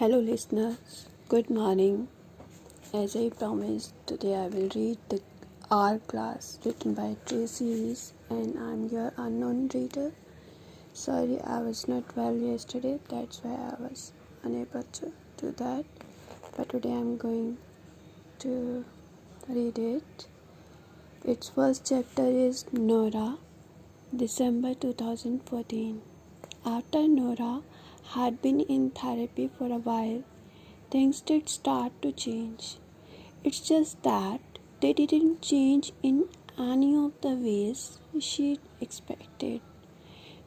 Hello, listeners. Good morning. As I promised, today I will read the Hourglass written by Tracy Rees, and I'm your unknown reader. Sorry, I was not well yesterday, that's why I was unable to do that. But today I'm going to read it. Its first chapter is Nora, December 2014. After Nora had been in therapy for a while, things did start to change. It's just that they didn't change in any of the ways she expected.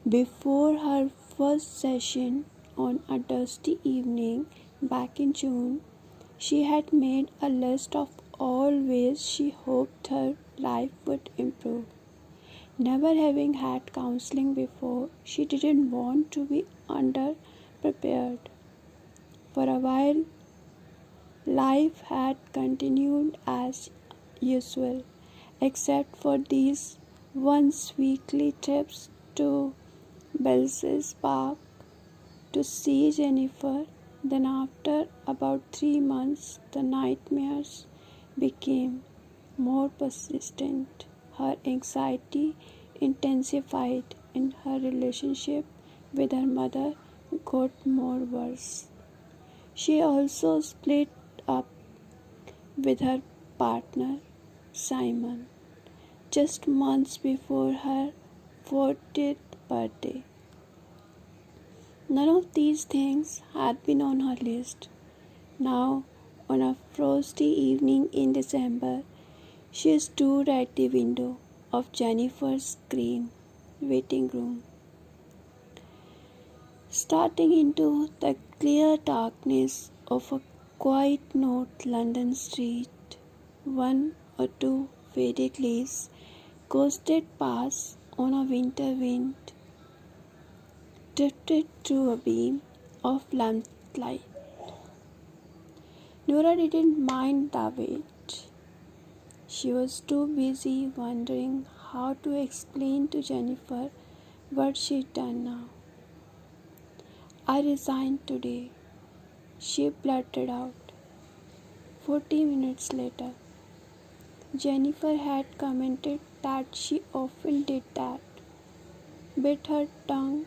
Before her first session on a dusty evening back in June, she had made a list of all ways she hoped her life would improve. Never having had counseling before, she didn't want to be underprepared. For a while, life had continued as usual, except for these once weekly trips to Belses Park to see Jennifer. Then, after about 3 months, the nightmares became more persistent. Her anxiety intensified, and her relationship with her mother got more worse. She also split up with her partner, Simon, just months before her 40th birthday. None of these things had been on her list. Now, on a frosty evening in December, she stood at the window of Jennifer's green waiting room, starting into the clear darkness of a quiet North London street. One or two faded leaves coasted past on a winter wind, drifted through a beam of lamplight. Nora didn't mind the wait. She was too busy wondering how to explain to Jennifer what she'd done now. "I resigned today," she blurted out. 40 minutes later, Jennifer had commented that she often did that, bit her tongue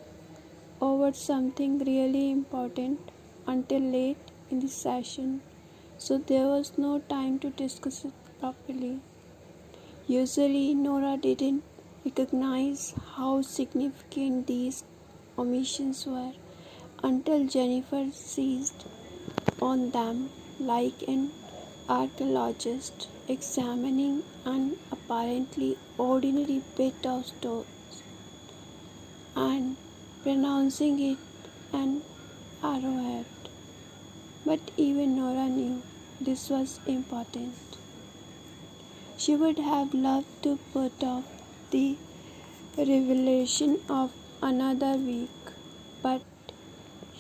over something really important until late in the session, so there was no time to discuss it properly. Usually, Nora didn't recognize how significant these omissions were until Jennifer seized on them like an archaeologist examining an apparently ordinary bit of stone and pronouncing it an arrowhead. But even Nora knew this was important. She would have loved to put off the revelation of another week, but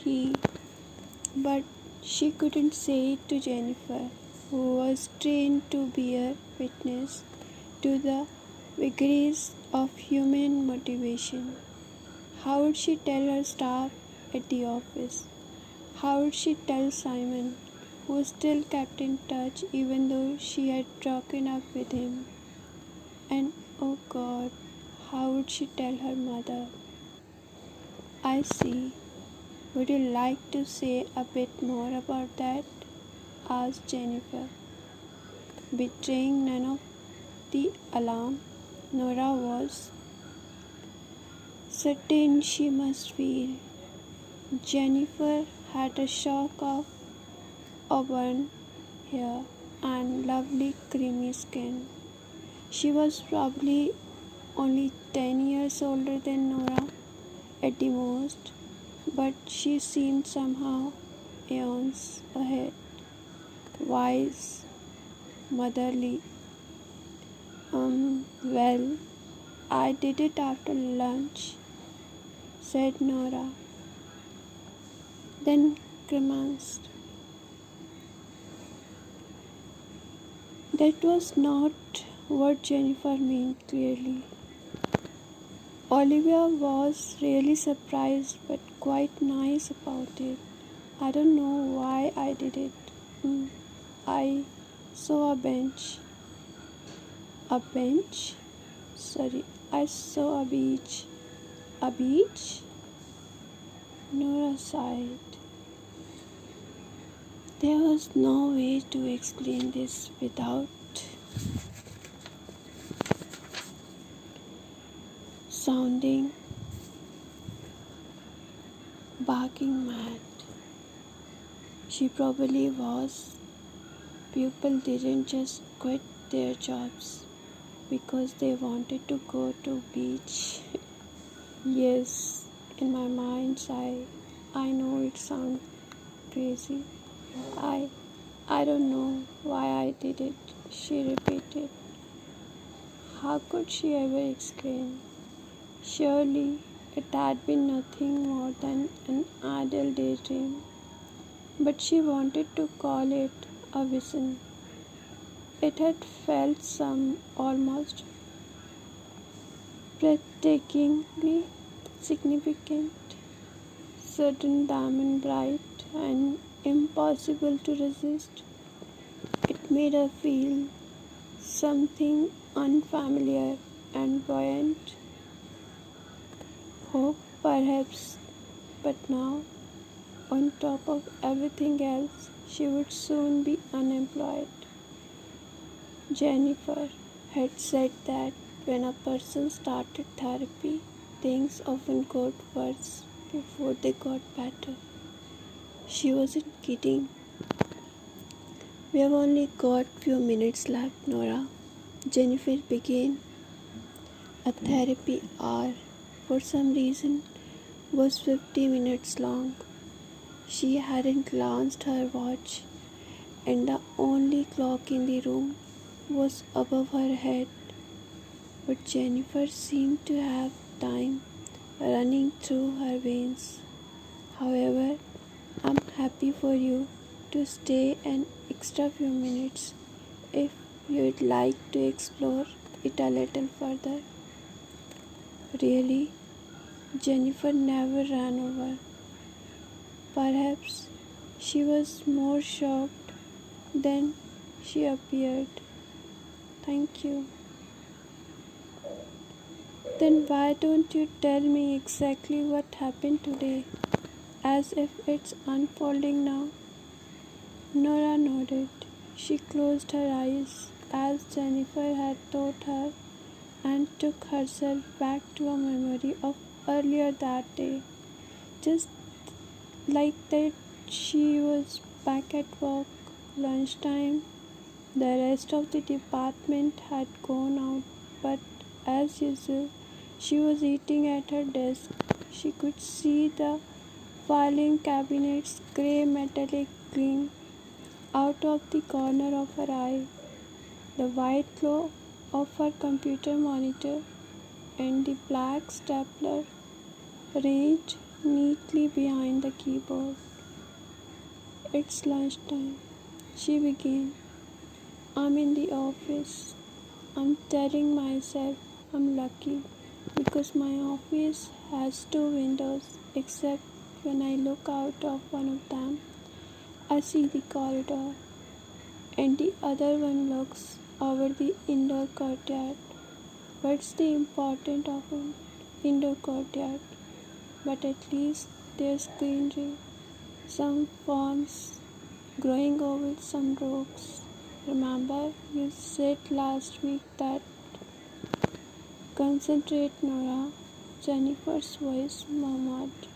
he but she couldn't say it to Jennifer, who was trained to bear witness to the vagaries of human motivation. How would she tell her staff at the office? How would she tell Simon, who still kept in touch even though she had broken up with him? And oh God, how would she tell her mother? "I see. Would you like to say a bit more about that?" asked Jennifer, betraying none of the alarm Nora was certain she must feel. Jennifer had a shock of auburn hair and lovely creamy skin. She was probably only 10 years older than Nora at the most, but she seemed somehow eons ahead, wise, motherly. Well, I did it after lunch," said Nora, then grimaced. That was not what Jennifer meant clearly. Olivia was really surprised but quite nice about it. I don't know why I did it. I saw a bench. A bench? Sorry, I saw a beach. A beach? Nora sighed. There was no way to explain this without sounding barking mad. She probably was. People didn't just quit their jobs because they wanted to go to beach. Yes, in my mind's eye, I know it sounds crazy. I I don't know why I did it, she repeated. How could she ever explain? Surely it had been nothing more than an idle daydream, but she wanted to call it a vision. It had felt some almost breathtakingly significant, sudden, diamond bright, and impossible to resist. It made her feel something unfamiliar and buoyant. Hope, perhaps, but now, on top of everything else, she would soon be unemployed. Jennifer had said that when a person started therapy, things often got worse before they got better. She wasn't kidding. We have only got few minutes left, Nora. Jennifer began. A therapy hour, for some reason, was 50 minutes long. She hadn't glanced her watch, and the only clock in the room was above her head. But Jennifer seemed to have time running through her veins. However, I'm happy for you to stay an extra few minutes if you'd like to explore it a little further. Really, Jennifer never ran over. Perhaps she was more shocked than she appeared. Thank you. Then why don't you tell me exactly what happened today, as if it's unfolding now? Nora nodded. She closed her eyes as Jennifer had taught her and took herself back to a memory of earlier that day. Just like that, she was back at work, lunchtime. The rest of the department had gone out, but as usual, she was eating at her desk. She could see the filing cabinet's grey metallic gleam out of the corner of her eye, the white glow of her computer monitor, and the black stapler ranged neatly behind the keyboard. It's lunchtime, she began. I'm in the office. I'm telling myself I'm lucky because my office has two windows, except when I look out of one of them, I see the corridor, and the other one looks over the indoor courtyard. What's the importance of an indoor courtyard? But at least there's greenery, some ferns growing over some rocks. Remember, you said last week that concentrate, Nora. Jennifer's voice murmured.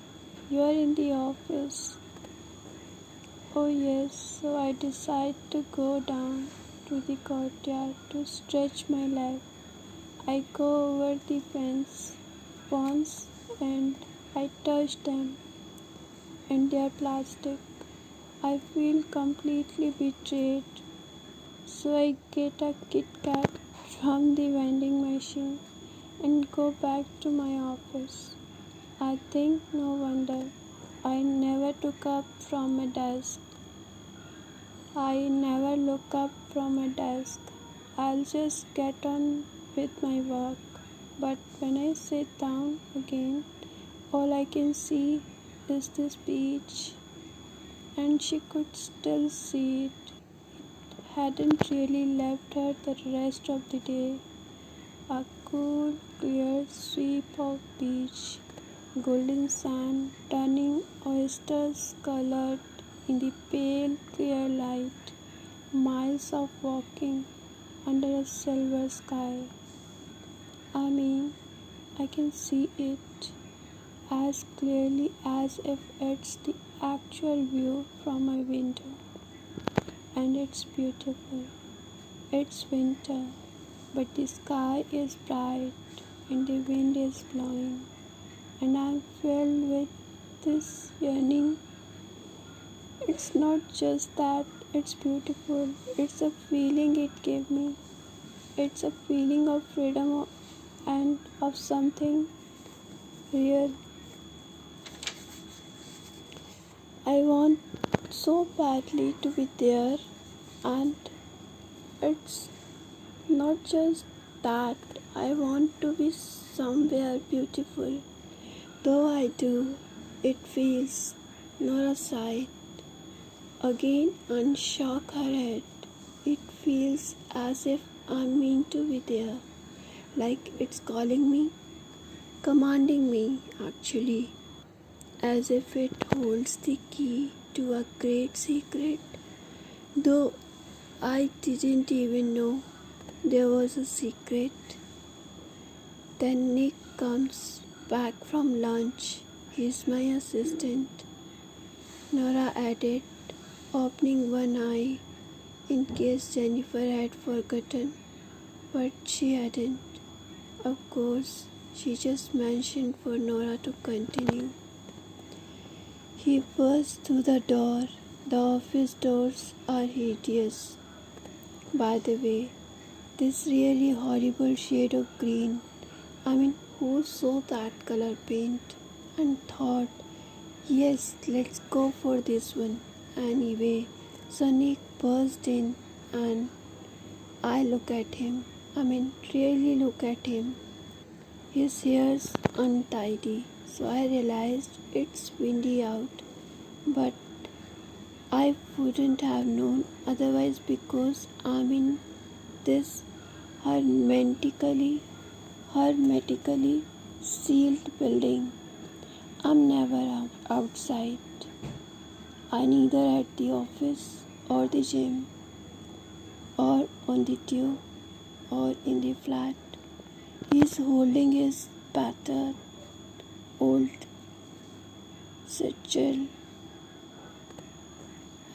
You're in the office. Oh yes, so I decide to go down to the courtyard to stretch my leg. I go over the fence once and I touch them and they're plastic. I feel completely betrayed. So I get a Kit Kat from the vending machine and go back to my office. I think no wonder I never took up from my desk. I never look up from my desk. I'll just get on with my work. But when I sit down again, all I can see is this beach. and she could still see it. It hadn't really left her the rest of the day. A cool, clear sweep of beach, golden sand turning oysters colored in the pale, clear light, miles of walking under a silver sky. I mean, I can see it as clearly as if it's the actual view from my window. And it's beautiful. It's winter, but the sky is bright and the wind is blowing, and I'm filled with this yearning. It's not just that it's beautiful, it's a feeling it gave me. It's a feeling of freedom and of something real. I want so badly to be there, and it's not just that I want to be somewhere beautiful, though I do. It feels. Nora sighed again and shook her head. It feels as if I'm meant to be there, like it's calling me, commanding me actually, as if it holds the key to a great secret, though I didn't even know there was a secret. Then Nick comes back from lunch. He's my assistant, Nora added, opening one eye in case Jennifer had forgotten, but she hadn't. Of course, she just mentioned for Nora to continue. He burst through the door. The office doors are hideous. By the way, this really horrible shade of green. I mean, who saw that color paint and thought, yes, let's go for this one? Anyway, Sonic burst in and I look at him. Really look at him. His hair's untidy, so I realized it's windy out, but I wouldn't have known otherwise because I'm in this hermetically sealed building. I'm never outside. I neither at the office or the gym or on the tube or in the flat. He's holding his battered old satchel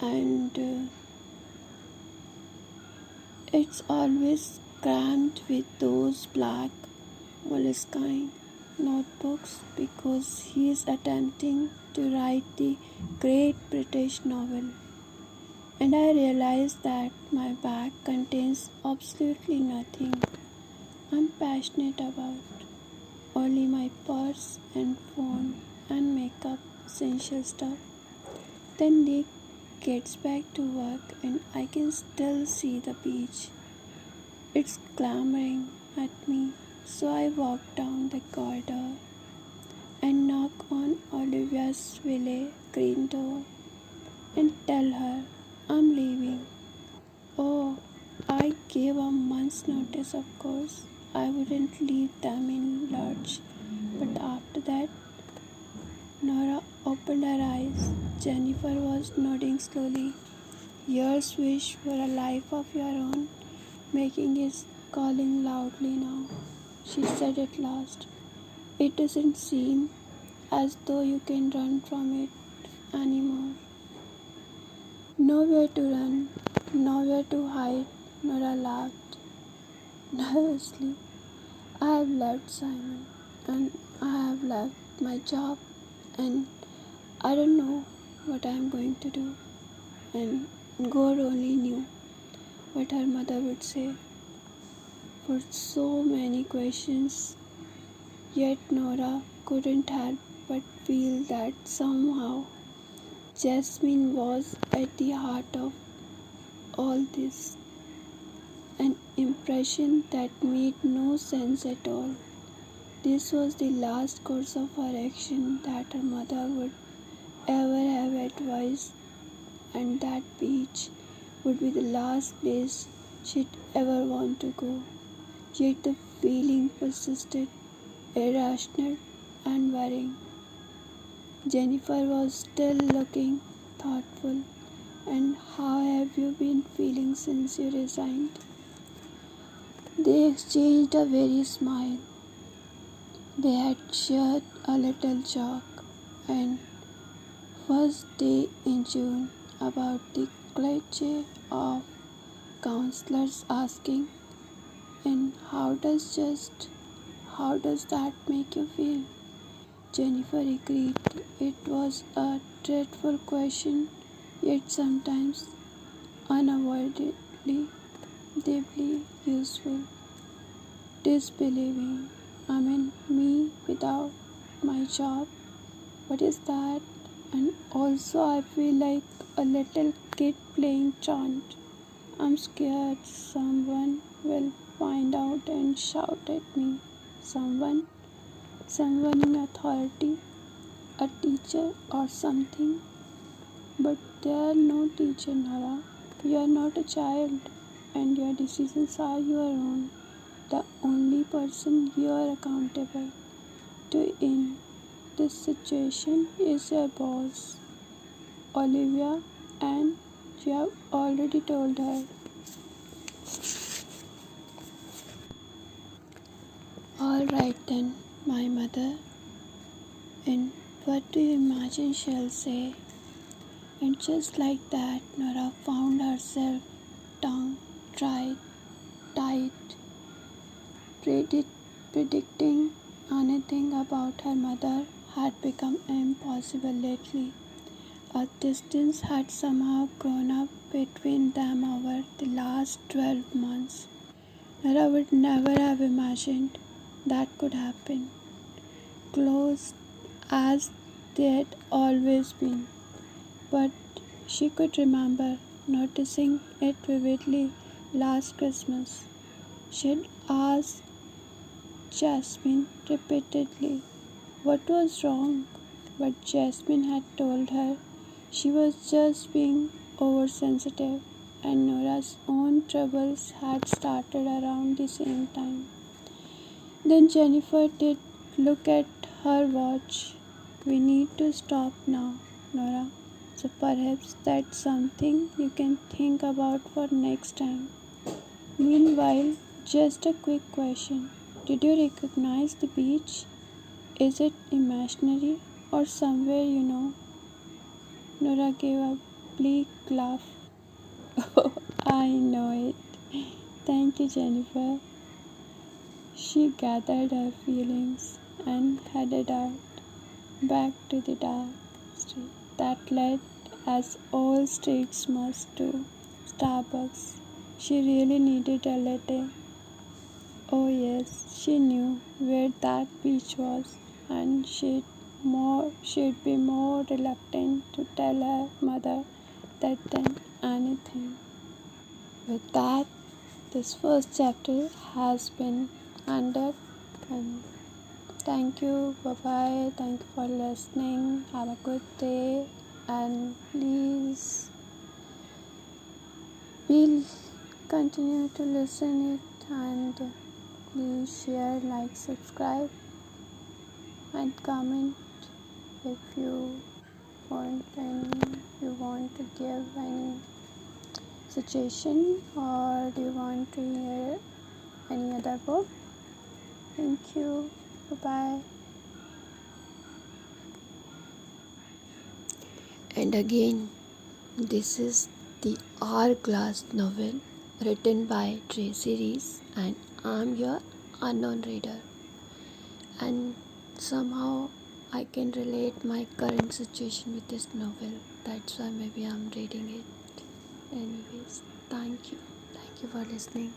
and it's always crammed with those black moleskine notebooks because he is attempting to write the great British novel. And I realize that my bag contains absolutely nothing I'm passionate about, only my purse and phone and makeup essential stuff. Then Nick gets back to work and I can still see the beach. It's clamoring at me, so I walk down the corridor and knock on Olivia's Ville green door and tell her I'm leaving. Oh, I gave a month's notice, of course. I wouldn't leave them in lurch. But after that, Nora opened her eyes. Jennifer was nodding slowly. Yours wish for a life of your own, making his calling loudly now, she said at last. It doesn't seem as though you can run from it anymore. Nowhere to run, nowhere to hide, Nora laughed nervously. I have left Simon, and I have left my job, and I don't know what I am going to do. And God only knew what her mother would say. For so many questions, yet Nora couldn't help but feel that somehow Jasmine was at the heart of all this, an impression that made no sense at all. This was the last course of her action that her mother would ever have advised and that beach would be the last place she'd ever want to go. Yet the feeling persisted, irrational and worrying. Jennifer was still looking thoughtful. And how have you been feeling since you resigned? They exchanged a very smile. They had shared a little joke and first day in June about the cliche of counselors asking, and how does that make you feel? Jennifer agreed. It was a dreadful question, yet sometimes unavoidably deeply useful. Disbelieving. Me without my job. What is that? And also, I feel like a little kid playing truant. I'm scared someone will find out and shout at me. Someone? Someone in authority? A teacher or something? But there are no teacher, Nora. You are not a child, and your decisions are your own. The only person you are accountable to in this situation is your boss, Olivia, and you have already told her. All right then, my mother. And what do you imagine she'll say? And just like that, Nora found herself tongue tied, predicting anything about her mother had become impossible lately. A distance had somehow grown up between them over the last 12 months. Nora would never have imagined that could happen. Close as they had always been. But she could remember noticing it vividly last Christmas. She had asked Jasmine repeatedly what was wrong, but Jasmine had told her she was just being oversensitive, and Nora's own troubles had started around the same time. Then Jennifer did look at her watch. We need to stop now, Nora. So perhaps that's something you can think about for next time. Meanwhile, just a quick question. Did you recognize the beach? Is it imaginary or somewhere you know? Nora gave a bleak laugh. Oh, I know it. Thank you, Jennifer. She gathered her feelings and headed out, back to the dark street that led, as all streets must do, Starbucks. She really needed a latte. Oh yes, she knew where that beach was, and she'd be more reluctant to tell her mother that than anything. With that, this first chapter has been ended, and thank you. Bye bye. Thank you for listening. Have a good day, and please will continue to listen it, and please share, like, subscribe, and comment if you want to give any suggestion, or do you want to hear any other book. Thank you. Bye bye. And again, this is the Hourglass novel written by Tracy Rees, and I'm your unknown reader. And somehow I can relate my current situation with this novel. That's why maybe I'm reading it. Anyways, thank you. Thank you for listening.